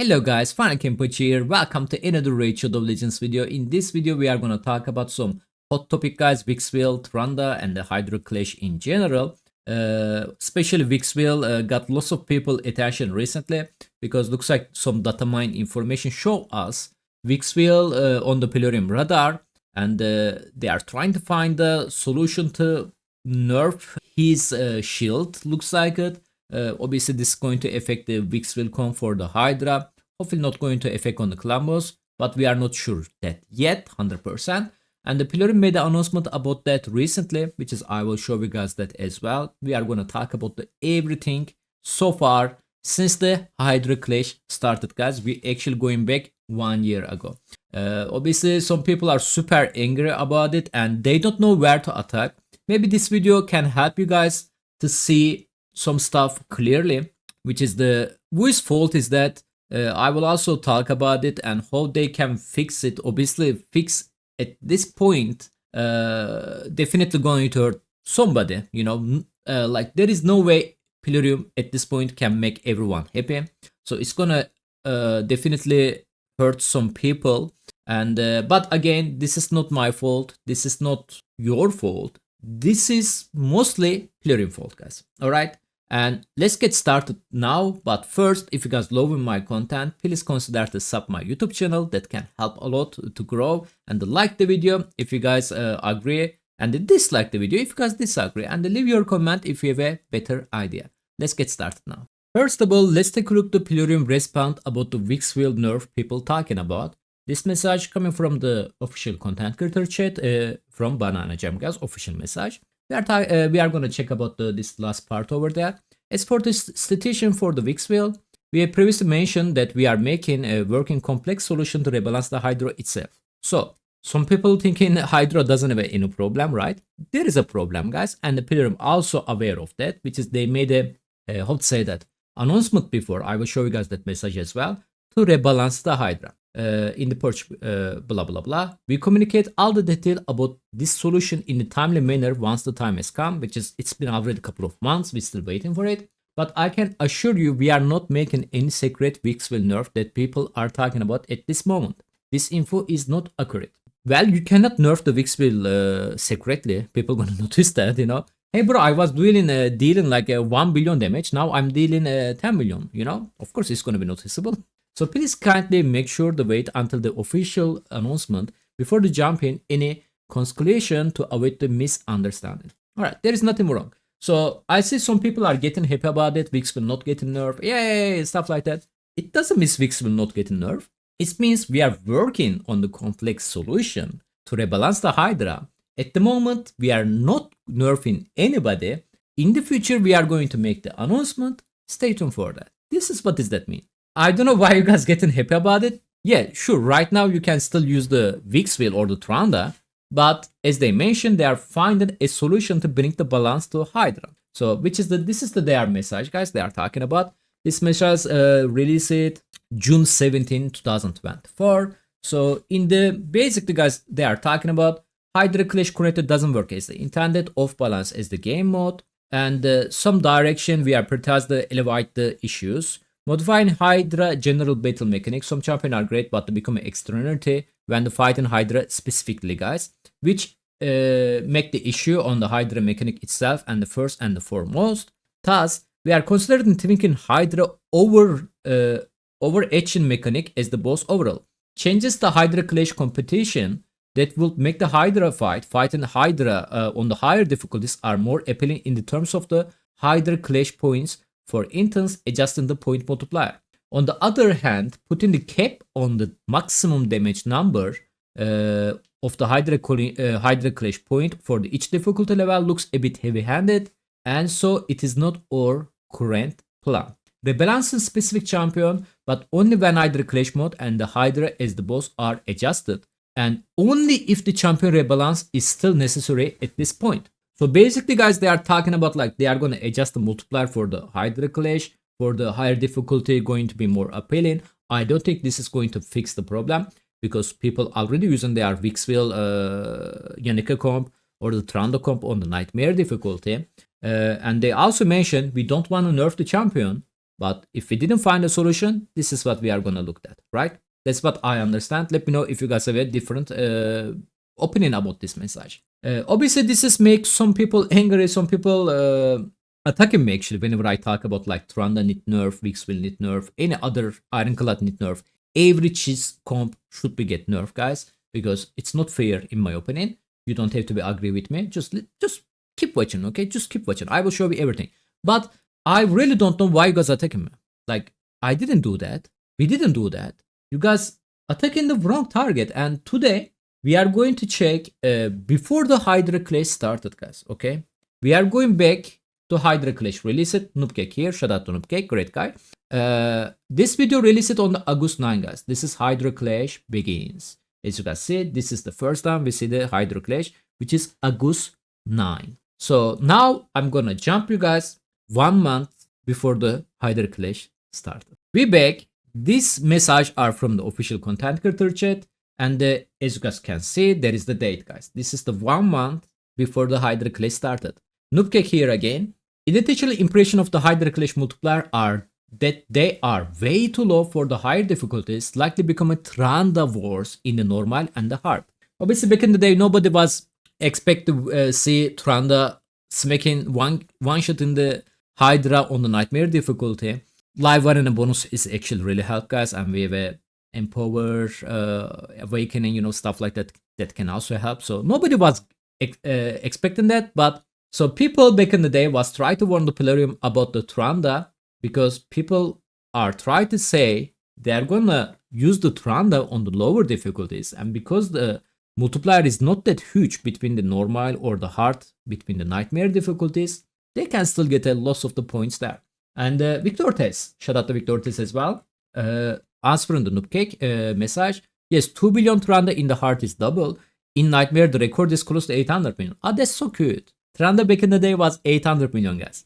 Hello guys, finalKenpachi here. Welcome to another Raid Shadow Legends video. In this video, we are going to talk about some hot topic guys, Wixwell, Trunda, and the Hydra Clash in general. Especially Wixwell got lots of people attention recently because looks like some data mine information show us Wixwell on the Plarium radar, and they are trying to find a solution to nerf his shield, looks like it. Obviously this is going to affect the Wixwell comp for the Hydra. Hopefully not going to affect on the clan boss, but we are not sure that yet 100%. And the Plarium made an announcement about that recently, which is I will show you guys that as well. We are going to talk about the everything so far since the Hydra Clash started, guys. We actually going back 1 year ago. Obviously some people are super angry about it and they don't know where to attack. Maybe this video can help you guys to see some stuff clearly, which is the whose fault is that. I will also talk about it and how they can fix it. Obviously fix at this point definitely going to hurt somebody, you know. Like there is no way Plarium at this point can make everyone happy, so it's gonna definitely hurt some people. And but again, this is not my fault, this is not your fault, this is mostly Plarium fault, guys. All right, and let's get started now. But first, if you guys love my content, please consider to sub my YouTube channel. That can help a lot to grow. And like the video if you guys agree, and dislike the video if you guys disagree, and leave your comment if you have a better idea. Let's get started now. First of all, let's take a look at the Plarium response about the Wixwell nerf people talking about. This message coming from the official content creator chat from Banana Jam, guys, official message. We are going to check about this last part over there. As for the situation for the Wixwell, we have previously mentioned that we are making a working complex solution to rebalance the Hydra itself. So some people thinking Hydra doesn't have any problem, right? There is a problem, guys, and the Plarium also aware of that, which is they made a how to say that announcement before. I will show you guys that message as well, to rebalance the Hydra. In the purge blah blah blah. We communicate all the detail about this solution in a timely manner once the time has come, which is it's been already a couple of months, we're still waiting for it. But I can assure you we are not making any secret Wixwell nerf that people are talking about at this moment. This info is not accurate. Well, you cannot nerf the Wixwell secretly. People gonna notice that, you know. Hey bro, I was dealing like 1 billion damage, now I'm dealing 10 million, you know. Of course it's gonna be noticeable. So please kindly make sure to wait until the official announcement before the jump in any conclusion to avoid the misunderstanding. Alright, there is nothing wrong. So I see some people are getting happy about it, Wixwell not getting nerfed, yay, stuff like that. It doesn't mean Wixwell not getting nerfed. It means we are working on the complex solution to rebalance the Hydra. At the moment, we are not nerfing anybody. In the future, we are going to make the announcement. Stay tuned for that. This is what does that mean. I don't know why you guys getting happy about it. Yeah, sure, right now you can still use the Wixwell or the Trunda, but as they mentioned, they are finding a solution to bring the balance to Hydra. So this is their message, guys. They are talking about this message released June 17, 2024. So in the basically, guys, they are talking about Hydra Clash connected doesn't work as the intended, off balance as the game mode, and some direction we are prioritized to elevate the issues. Modifying Hydra general battle mechanics. Some champions are great, but they become an externality when the fighting Hydra specifically, guys, which make the issue on the Hydra mechanic itself and the first and the foremost. Thus, we are considering thinking Hydra overarching mechanic as the boss overall. Changes the Hydra Clash competition that will make the Hydra fighting Hydra on the higher difficulties are more appealing in the terms of the Hydra Clash points. For instance, adjusting the point multiplier. On the other hand, putting the cap on the maximum damage number of the Hydra Clash point for each difficulty level looks a bit heavy-handed, and so it is not our current plan. Rebalancing specific champion, but only when Hydra Clash mode and the Hydra as the boss are adjusted, and only if the champion rebalance is still necessary at this point. So basically, guys, they are talking about like they are going to adjust the multiplier for the Hydra Clash, for the higher difficulty going to be more appealing. I don't think this is going to fix the problem because people already using their Wixwell Yannicka comp or the Trunda comp on the Nightmare difficulty. And they also mentioned we don't want to nerf the champion, But if we didn't find a solution, this is what we are gonna look at, right? That's what I understand. Let me know if you guys have a different opinion about this message. Obviously, this is make some people angry, some people attacking me actually whenever I talk about like Trunda need nerf, Wixwell need nerf, any other Ironclad need nerf. Every cheese comp should be get nerf, guys, because it's not fair in my opinion. You don't have to be agree with me. Just keep watching, okay? Just keep watching. I will show you everything. But I really don't know why you guys are attacking me. Like, I didn't do that. We didn't do that. You guys attacking the wrong target. And today, we are going to check before the Hydra Clash started, guys, okay? We are going back to Hydra Clash. Release it. Noobcake here. Shout out to Noobcake. Great guy. This video released it on the August 9, guys. This is Hydra Clash begins. As you guys see, this is the first time we see the Hydra Clash, which is August 9. So now I'm gonna jump you guys 1 month before the Hydra Clash started. We back. These messages are from the official content creator chat, and as you guys can see, there is the date, guys. This is the 1 month before the Hydra Clash started. Noobcake here again. Initial impression of the Hydra Clash multiplier are that they are way too low for the higher difficulties, likely become a Trunda wars in the normal and the hard. Obviously, back in the day, nobody was expect to see Trunda smacking one shot in the Hydra on the nightmare difficulty. Live arena bonus is actually really help, guys, and we have a empower, awakening, you know, stuff like that that can also help. So nobody was expecting that, but so people back in the day was trying to warn the Plarium about the Trunda, because people are trying to say they're gonna use the Trunda on the lower difficulties, and because the multiplier is not that huge between the normal or the hard, between the nightmare difficulties, they can still get a loss of the points there. And Victor Tess, shout out to Victor Tess as well, answering the Noobcake message. Yes, 2 billion Trunda in the hard is double. In nightmare, the record is close to 800 million. Ah, that's so cute. Trunda back in the day was 800 million, guys.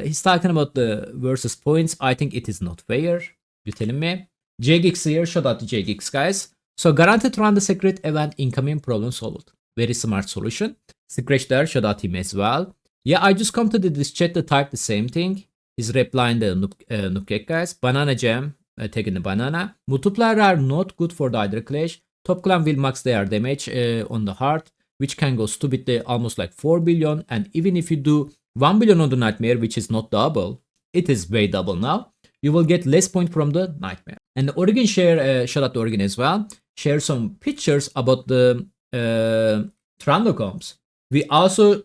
He's talking about the versus points. I think it is not fair. You telling me? JGX here. Shout out to JGX, guys. So guaranteed Trunda secret event incoming, problem solved. Very smart solution. Scratch there. Shout out him as well. Yeah, I just come to this chat to type the same thing. He's replying the Noobcake, guys. Banana Jam. Taking the banana. Multiplier are not good for the Hydra Clash. Top clan will max their damage on the heart, which can go stupidly almost like 4 billion. And even if you do 1 billion on the nightmare, which is not double, it is way double now, you will get less point from the nightmare. And the Oregon share, shout out to Oregon as well, share some pictures about the Trunda comps. We also,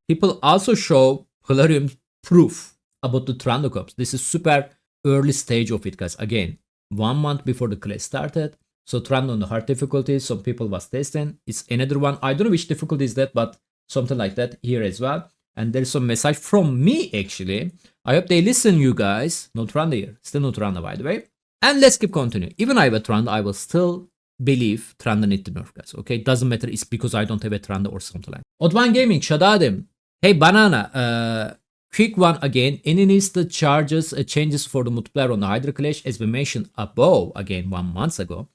people also show Plarium proof about the Trunda comps. This is super early stage of it, guys. Again, 1 month before the class started. So Trunda on the hard difficulties, some people was testing. It's another one. I don't know which difficulty is that, but something like that here as well. And there's some message from me actually. I hope they listen, you guys. No Trunda here. Still no Trunda, by the way. And let's keep continuing. Even I have a Trunda, I will still believe Trunda need to nerf, guys. Okay, it doesn't matter. It's because I don't have a Trunda or something like that. Odd1 Gaming, Shadadim. Hey, Banana. Quick one again. Any needs the charges changes for the multiplier on the Hydra Clash, as we mentioned above again 1 month ago,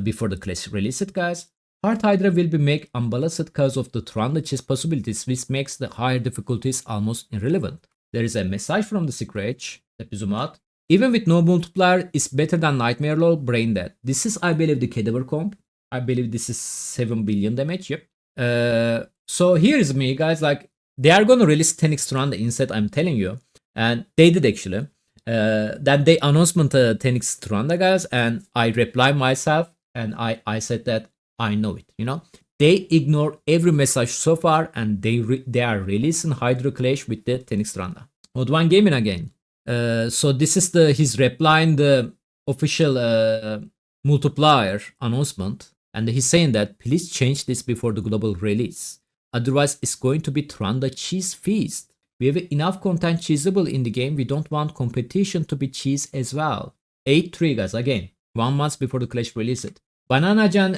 before the Clash released, guys. Hard Hydra will be make unbalanced because of the Trunda chess possibilities, which makes the higher difficulties almost irrelevant. There is a message from the Scratch. Let me zoom out. Even with no multiplier, it's better than Nightmare Lol, Brain Dead. This is, I believe, the Takeover comp. I believe this is 7 billion damage. Yep. So here is me, guys. Like, they are going to release 10x Trunda instead, I'm telling you. And they did actually. Then they announced 10x Trunda, guys. And I replied myself. And I said that I know it, you know. They ignore every message so far. And they are releasing Hydra Clash with the 10x Trunda. Odd1 Gaming again. So this is his reply in the official multiplier announcement. And he's saying that please change this before the global release. Otherwise, it's going to be Trunda cheese feast. We have enough content cheesable in the game. We don't want competition to be cheese as well. 8-3, guys. Again, 1 month before the Clash release it. Banana Jam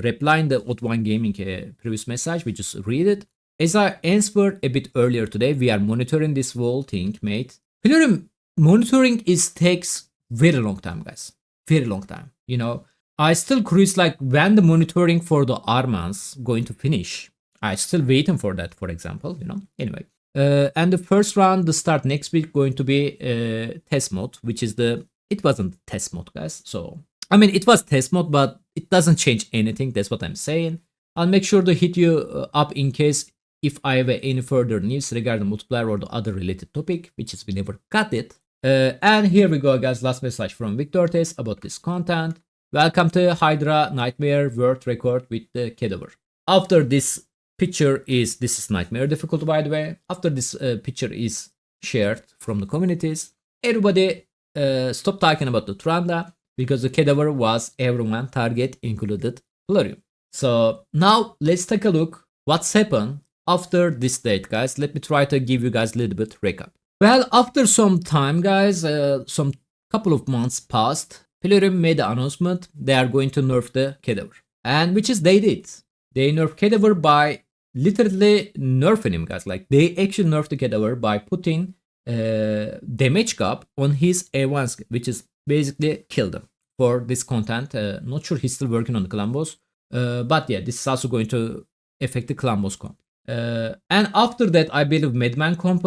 replying the Odd1 Gaming previous message. We just read it. As I answered a bit earlier today, we are monitoring this whole thing, mate. Plarium monitoring takes very long time, guys. Very long time. You know, I still curious like when the monitoring for the Armans going to finish. I still waiting for that, for example, you know. Anyway, And the first round, the start next week, going to be test mode, which is it wasn't test mode, guys. So, I mean, it was test mode, but it doesn't change anything. That's what I'm saying. I'll make sure to hit you up in case if I have any further news regarding multiplayer or the other related topic, which is we never got it. And here we go, guys. Last message from Victor Test about this content. Welcome to Hydra Nightmare World Record with the Takeover. After this picture this is Nightmare difficulty, by the way. After this picture is shared from the communities, everybody stopped talking about the Trunda because the Takeover was everyone target, included Plarium. So now let's take a look what's happened after this date, guys. Let me try to give you guys a little bit recap. Well, after some time, guys, some couple of months passed, Plarium made the announcement they are going to nerf the Takeover, and which is they did. They nerfed Takeover by literally nerfing him, guys. Like they actually nerfed the Takeover by putting damage cap on his A1, which is basically killed him for this content. Not sure he's still working on the clan boss, but yeah, this is also going to affect the clan boss comp. And after that, I believe Madman comp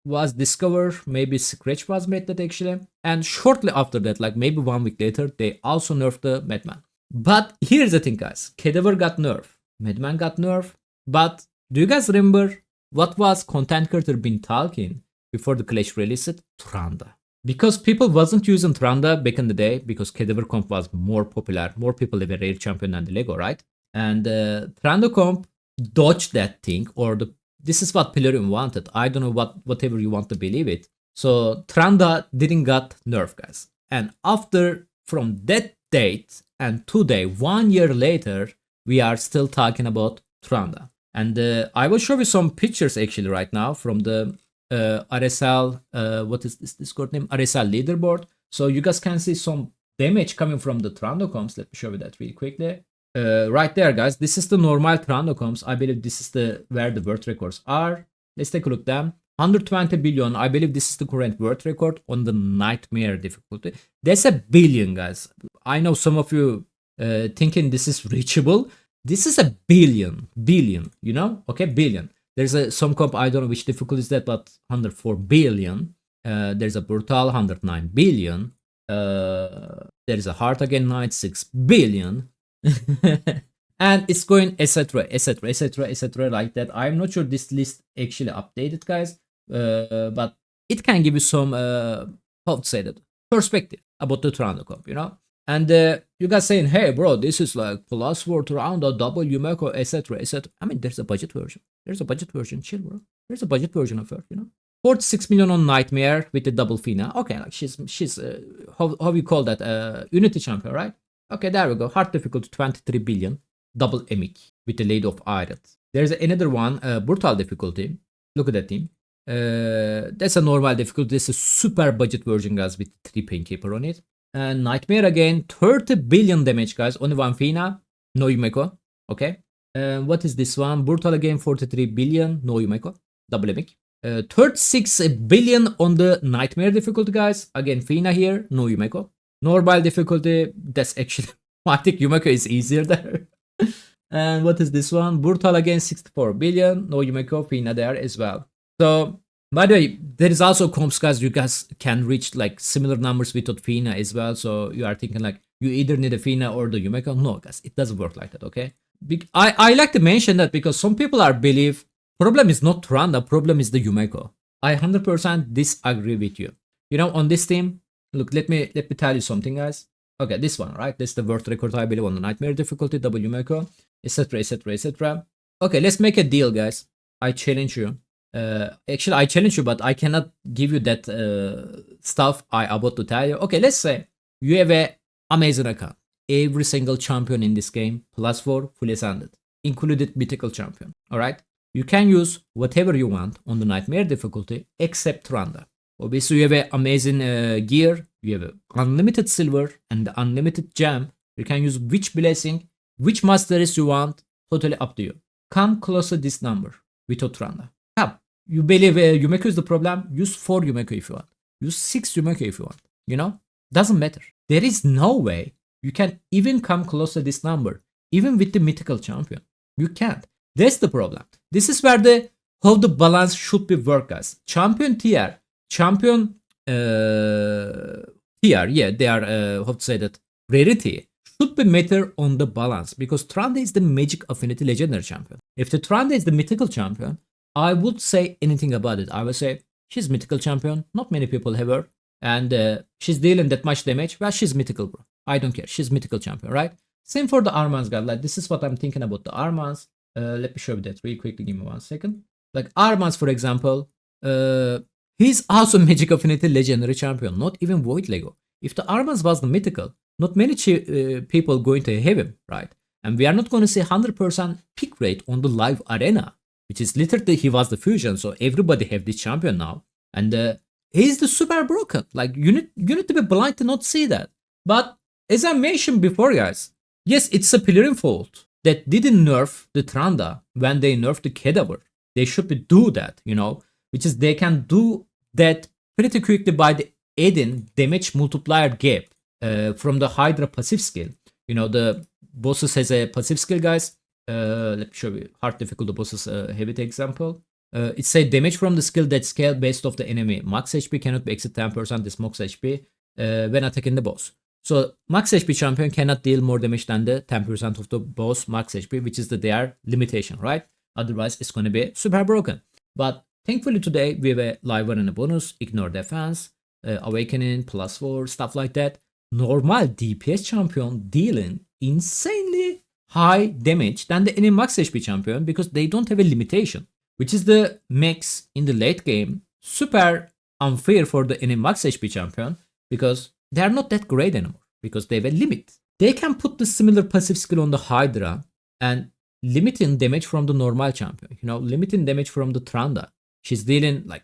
was discovered. Maybe Scratch was made that actually. And shortly after that, like maybe 1 week later, they also nerfed the Madman. But here's the thing, guys. Takeover got nerfed. Madman got nerfed. But do you guys remember what was content creator been talking before the Clash released? Trunda. Because people wasn't using Trunda back in the day because Takeover comp was more popular. More people have a rare champion than the Lego, right? And Trunda comp dodged that thing, or this is what Plarium wanted. I don't know whatever you want to believe it. So Trunda didn't got nerfed, guys. And after from that date and today, 1 year later, we are still talking about Trunda. And I will show you some pictures actually right now from the RSL, what is this Discord name? RSL leaderboard. So you guys can see some damage coming from the Trunda comps. Let me show you that really quickly. Right there, guys. This is the normal Trunda comps. I believe this is where the world records are. Let's take a look at them. 120 billion. I believe this is the current world record on the Nightmare difficulty. That's a billion, guys. I know some of you thinking this is reachable. This is a billion, you know? Okay, billion. There's some comp, I don't know which difficulty is that, but 104 billion. There's a Brutal, 109 billion. There's a Heart Again, 96 billion. And it's going etc like that. I'm not sure this list actually updated, guys, but it can give you some how to say that perspective about the Trunda comp, you know. And you guys saying, hey bro, this is like plus 4 Trunda, double Yumeko, etc. I mean, there's a budget version. Chill, bro. There's a budget version of her, you know. 46 million on Nightmare with the double Fina. Okay, like she's how you call that, Unity champion, right? Okay, there we go. Hard difficulty 23 billion. Double Emic with the Lady of Iron. There's another one, Brutal difficulty. Look at that team. That's a normal difficulty. This is a super budget version, guys, with 3 Painkeeper on it. And Nightmare again, 30 billion damage, guys. Only one Fina, no Yumeko. Okay. What is this one? Brutal again, 43 billion, no Yumeko. Double Emic. 36 billion on the Nightmare difficulty, guys. Again, Fina here, no Yumeko. Normal difficulty, that's actually, I think Yumeko is easier there. And what is this one? Brutal again, 64 billion. No Yumeko, Fina there as well. So, by the way, there is also comps, guys. You guys can reach like similar numbers without Fina as well. So, you are thinking like, you either need a Fina or the Yumeko. No, guys, it doesn't work like that, okay? I like to mention that because some people are believe problem is not Trunda, problem is the Yumeko. I 100% disagree with you. You know, on this team, look, let me tell you something, guys. Okay, this one, right? This is the world record, I believe, on the Nightmare difficulty, double Yumeko, etc. Okay, let's make a deal, guys. I challenge you. Actually, I challenge you, but I cannot give you that stuff I about to tell you. Okay, let's say you have a amazing account. Every single champion in this game, +4, fully ascended, included mythical champion. All right, you can use whatever you want on the Nightmare difficulty except Trunda. Obviously, you have an amazing gear. You have unlimited silver and unlimited gem. You can use which blessing, which masteries you want. Totally up to you. Come close to this number without Trunda. Come. You believe Yumeko is the problem? Use 4 Yumeko if you want. Use 6 Yumeko if you want. You know? Doesn't matter. There is no way you can even come close to this number. Even with the mythical champion. You can't. That's the problem. This is where the how the balance should be work, guys. Champion tier, champion tier, yeah, they are how to say that, rarity should be matter on the balance, because Trunda is the magic affinity legendary champion. If the Trunda is the mythical champion, I would say anything about it. I would say she's mythical champion. Not many people have her, and she's dealing that much damage. Well, she's mythical, bro. I don't care. She's mythical champion, right? Same for the Armans, guys. Like, this is what I'm thinking about the Armans. Let me show you that really quickly. Give me 1 second. Like Armans, for example, he's also Magic Affinity Legendary Champion, not even Void Lego. If the Armans was the mythical, not many people going to have him, right? And we are not going to see 100% pick rate on the live arena, which is literally he was the fusion, so everybody have this champion now. And he's the super broken. Like, you need to be blind to not see that. But as I mentioned before, guys, yes, it's a Plarium fault that didn't nerf the Trunda when they nerfed the Takeover. They should be do that, which is they can do that pretty quickly by the adding damage multiplier gap from the Hydra passive skill. The bosses has a passive skill, guys. Let me show you hard difficulty bosses have it example. It say damage from the skill that scale based off the enemy. Max HP cannot be exceed 10% this max HP when attacking the boss. So max HP champion cannot deal more damage than the 10% of the boss max HP, which is their limitation, right? Otherwise, it's going to be super broken. But thankfully today, we have a live and a bonus, ignore defense, awakening, +4, stuff like that. Normal DPS champion dealing insanely high damage than the any max HP champion, because they don't have a limitation, which is the max in the late game. Super unfair for the any max HP champion, because they are not that great anymore, because they have a limit. They can put the similar passive skill on the Hydra and limiting damage from the normal champion, limiting damage from the Trunda. She's dealing like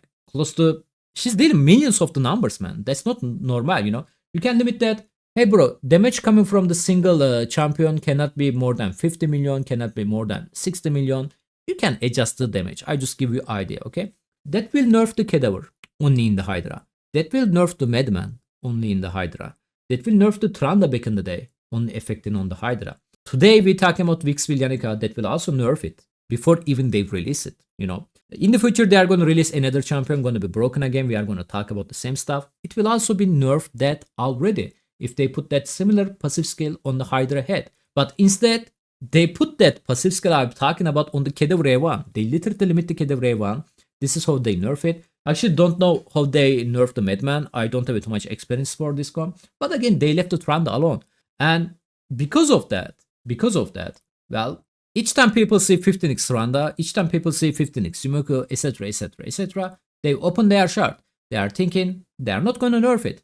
she's dealing millions of the numbers, man. That's not normal, You can limit that. Hey, bro, damage coming from the single champion cannot be more than 50 million, cannot be more than 60 million. You can adjust the damage. I just give you idea, okay? That will nerf the Takeover only in the Hydra. That will nerf the Madman only in the Hydra. That will nerf the Trunda back in the day, only affecting on the Hydra. Today we're talking about Wixwell Yannicka that will also nerf it before even they release it, In the future, they are going to release another champion, going to be broken again. We are going to talk about the same stuff. It will also be nerfed that already if they put that similar passive skill on the Hydra head. But instead, they put that passive skill I'm talking about on the Takeover A1. They literally limit the Takeover A1. This is how they nerf it. I actually don't know how they nerf the Madman. I don't have too much experience for this comp. But again, they left the Trunda alone. And because of that, well, each time people see 15x Trunda, each time people see 15x Yumiko, etc., etc., etc., they open their chart. They are thinking they are not going to nerf it.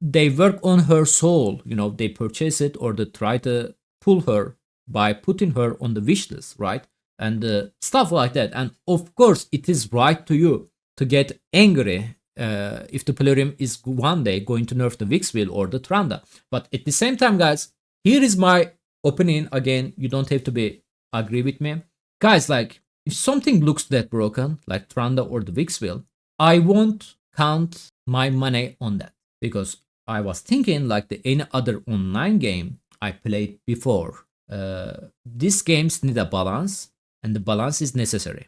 They work on her soul, they purchase it, or they try to pull her by putting her on the wish list, right? And stuff like that. And of course, it is right to you to get angry if the Plarium is one day going to nerf the Wixwell or the Trunda. But at the same time, guys, here is my opinion. Again, you don't have to agree with me. Guys, like, if something looks that broken, like Trunda or the Wixwell, I won't count my money on that. Because I was thinking like any other online game I played before. These games need a balance, and the balance is necessary.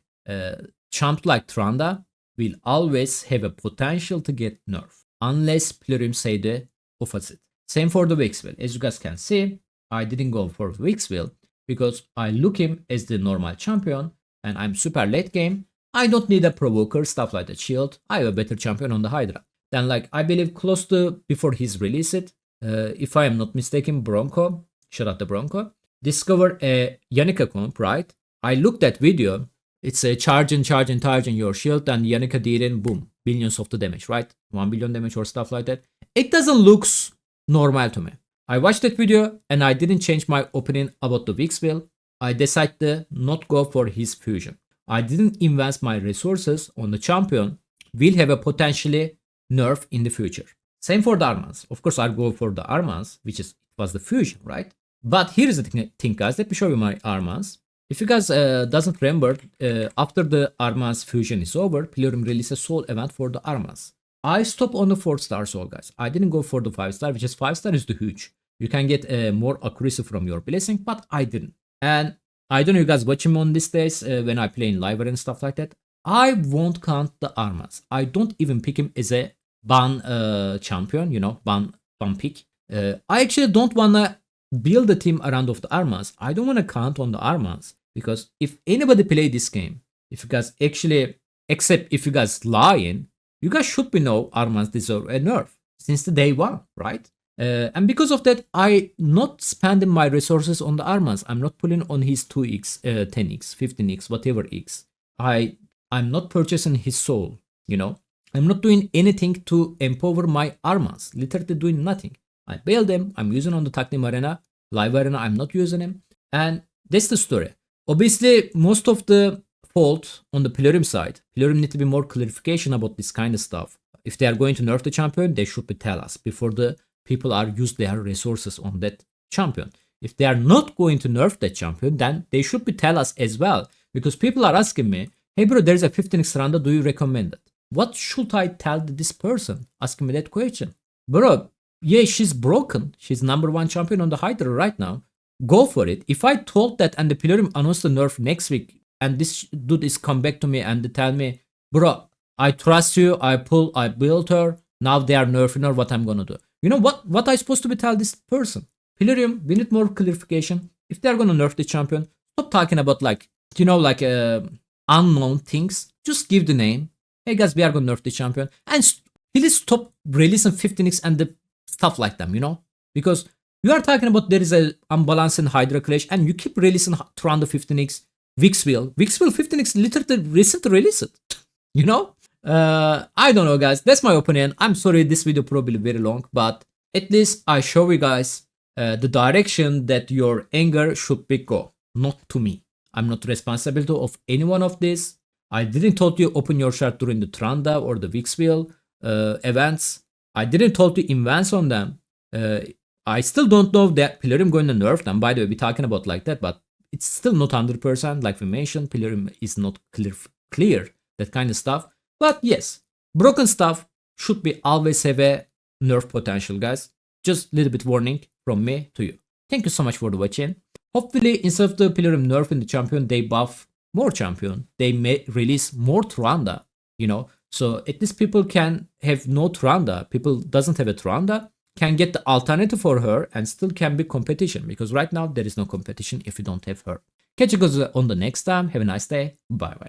Champs like Trunda will always have a potential to get nerfed, unless Plarium say the opposite. Same for the Wixwell. As you guys can see, I didn't go for Wixwell because I look him as the normal champion, and I'm super late game. I don't need a provoker, stuff like the shield. I have a better champion on the Hydra. Then, like, I believe close to before he's released it, if I am not mistaken, Bronco, shout out the Bronco, discover a Yannicka comp, right? I looked at video. It's a charging your shield, and Yannicka dealing, boom, billions of the damage, right? 1 billion damage or stuff like that. It doesn't look normal to me. I watched that video and I didn't change my opinion about the Wixwell. I decided to not go for his fusion. I didn't invest my resources on the champion will have a potentially nerf in the future. Same for the Armans. Of course, I'll go for the Armans, which was the fusion, right? But here's the thing, guys. Let me show you my Armans. If you guys doesn't remember, after the Armans fusion is over, Plarium released a soul event for the Armans. I stopped on the 4-star soul, guys. I didn't go for the 5-star, which is 5-star is the huge. You can get more accuracy from your blessing, but I didn't. And I don't know you guys watching me on these days when I play in live and stuff like that. I won't count the armas. I don't even pick him as a ban champion, you know, ban pick. I actually don't wanna build a team around of the armas. I don't wanna count on the armas because if anybody play this game, if you guys actually, except if you guys lying, you guys should be know armas deserve a nerf since the day one, right? And because of that, I not spending my resources on the armas. I'm not pulling on his 2x, 10x, 15x, whatever x. I'm not purchasing his soul, you know. I'm not doing anything to empower my armas. Literally doing nothing. I bail them. I'm using on the Takdim Arena. Live Arena, I'm not using him. And that's the story. Obviously, most of the fault on the Plarium side. Plarium need to be more clarification about this kind of stuff. If they are going to nerf the champion, they should be tell us before the people are use their resources on that champion. If they are not going to nerf that champion, then they should be tell us as well. Because people are asking me, hey bro, there's a 15x Trunda, do you recommend it? What should I tell this person asking me that question? Bro, yeah, she's broken. She's #1 champion on the Hydra right now. Go for it. If I told that and the Plarium announced the nerf next week and this dude is come back to me and they tell me, bro, I trust you, I built her, now they are nerfing her, what I'm gonna do? You know what I supposed to be tell this person? Plarium, we need more clarification. If they're gonna nerf the champion, stop talking about like, you know, like unknown things. Just give the name. Hey guys, we are gonna nerf the champion. And please stop releasing 15x and the stuff like them, you know? Because you are talking about there is a unbalanced in Hydra Clash and you keep releasing Trunda 15x, Wixwell 15x literally recently released it. You know? I don't know guys, that's my opinion. I'm sorry this video probably very long, but at least I show you guys the direction that your anger should be go, not to me. I'm not responsible of any one of this. I didn't told you open your chart during the Trunda or the Wixwell events. I didn't told you invest on them. I still don't know that Plarium going to nerf them. By the way, we're talking about like that, but it's still not 100%. Like we mentioned, Plarium is not clear that kind of stuff. But yes, broken stuff should be always have a nerf potential, guys. Just a little bit warning from me to you. Thank you so much for watching. Hopefully, instead of the Plarium nerfing the champion, they buff more champion. They may release more Trunda, you know. So at least people can have no Trunda. People doesn't have a Trunda, can get the alternative for her and still can be competition. Because right now there is no competition if you don't have her. Catch you guys on the next time. Have a nice day. Bye bye.